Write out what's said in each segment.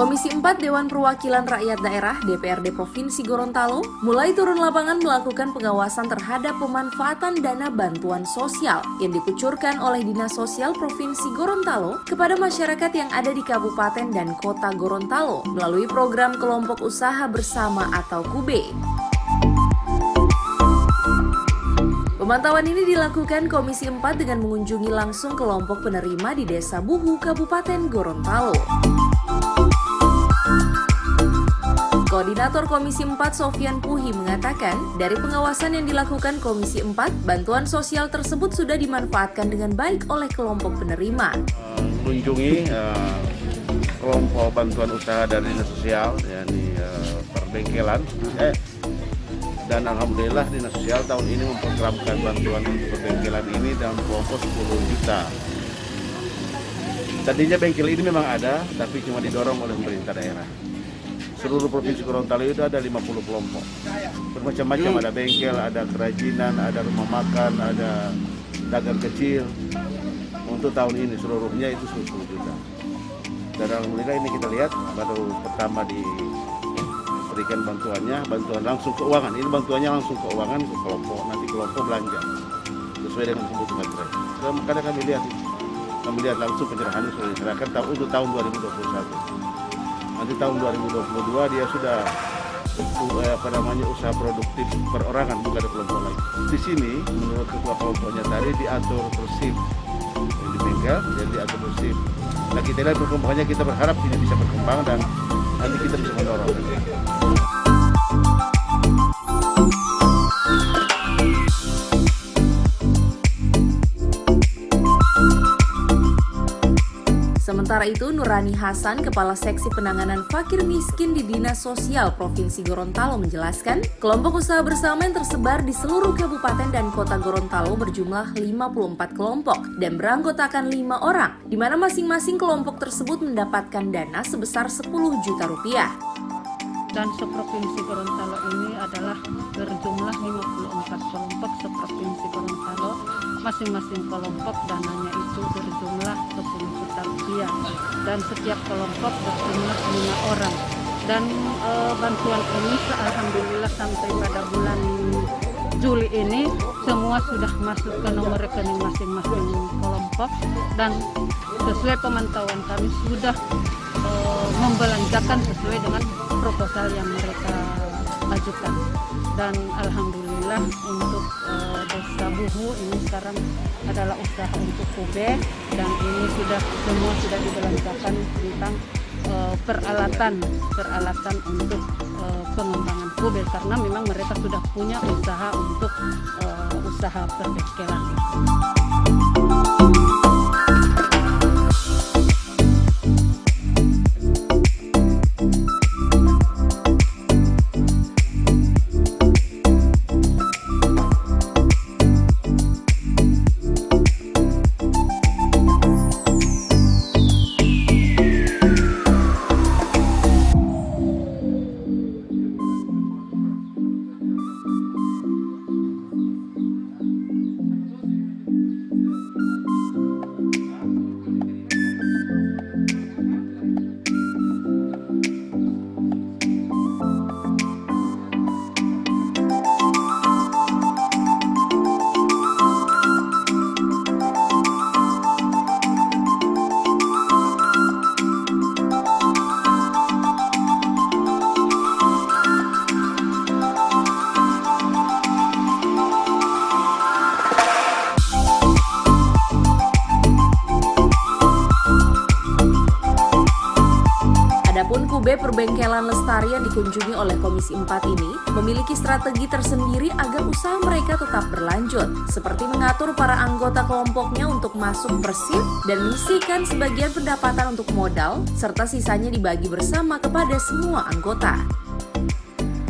Komisi 4 Dewan Perwakilan Rakyat Daerah DPRD Provinsi Gorontalo mulai turun lapangan melakukan pengawasan terhadap pemanfaatan dana bantuan sosial yang dikucurkan oleh Dinas Sosial Provinsi Gorontalo kepada masyarakat yang ada di Kabupaten dan Kota Gorontalo melalui program Kelompok Usaha Bersama atau KUBE. Pemantauan ini dilakukan Komisi 4 dengan mengunjungi langsung kelompok penerima di Desa Buhu, Kabupaten Gorontalo. Koordinator Komisi 4 Sofyan Puhi mengatakan, dari pengawasan yang dilakukan Komisi 4, bantuan sosial tersebut sudah dimanfaatkan dengan baik oleh kelompok penerima. Mengunjungi kelompok bantuan usaha dari Dinas Sosial, yakni perbengkelan, dan alhamdulillah Dinas Sosial tahun ini memprogramkan bantuan untuk perbengkelan ini dalam kelompok 10 juta. Tadinya bengkel ini memang ada, tapi cuma didorong oleh pemerintah daerah. Seluruh Provinsi Gorontalo itu ada 50 kelompok. Bermacam-macam, ada bengkel, ada kerajinan, ada rumah makan, ada dagang kecil. Untuk tahun ini seluruhnya itu 10 juta. Dan alhamdulillah ini kita lihat baru pertama diberikan bantuan langsung keuangan. Ini bantuannya langsung keuangan ke kelompok, nanti kelompok belanja sesuai dengan kebutuhan mereka. Kadang kami lihat langsung penyerahannya sudah diserahkan untuk tahun 2021. Nanti tahun 2022 dia sudah usaha produktif perorangan, bukan ada kelompok lagi. Di sini menurut ketua kelompoknya tadi diatur bersih di bengkel, jadi diatur bersih. Nah kita lihat perkembangannya, kita berharap ini bisa berkembang dan nanti kita bisa mendorong. Sementara itu, Nurani Hasan, Kepala Seksi Penanganan Fakir Miskin di Dinas Sosial Provinsi Gorontalo menjelaskan, kelompok usaha bersama yang tersebar di seluruh kabupaten dan kota Gorontalo berjumlah 54 kelompok dan beranggotakan 5 orang, di mana masing-masing kelompok tersebut mendapatkan dana sebesar 10 juta rupiah. Dan seprovinsi Gorontalo ini adalah berjumlah 54 kelompok seprovinsi Gorontalo. Masing-masing kelompok dananya itu berjumlah 10 juta rupiah dan setiap kelompok berjumlah 5 orang. Dan bantuan ini alhamdulillah sampai pada bulan Juli ini semua sudah masuk ke nomor rekening masing-masing kelompok, dan sesuai pemantauan kami sudah membelanjakan sesuai dengan proposal yang mereka ajukan. Dan alhamdulillah untuk Desa Buhu ini sekarang adalah usaha untuk KUBE, dan ini semua sudah dibelanjakan tentang peralatan untuk pengembangan KUBE, karena memang mereka sudah punya usaha untuk usaha perbengkelan itu. Adapun KUBE Perbengkelan Lestari yang dikunjungi oleh Komisi 4 ini memiliki strategi tersendiri agar usaha mereka tetap berlanjut, seperti mengatur para anggota kelompoknya untuk masuk bersih dan menyisihkan sebagian pendapatan untuk modal, serta sisanya dibagi bersama kepada semua anggota.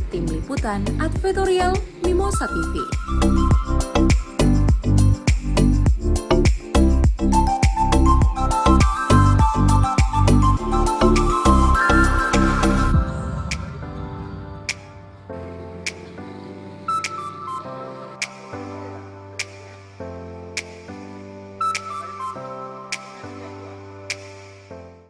Tim Liputan Advertorial Mimosa TV.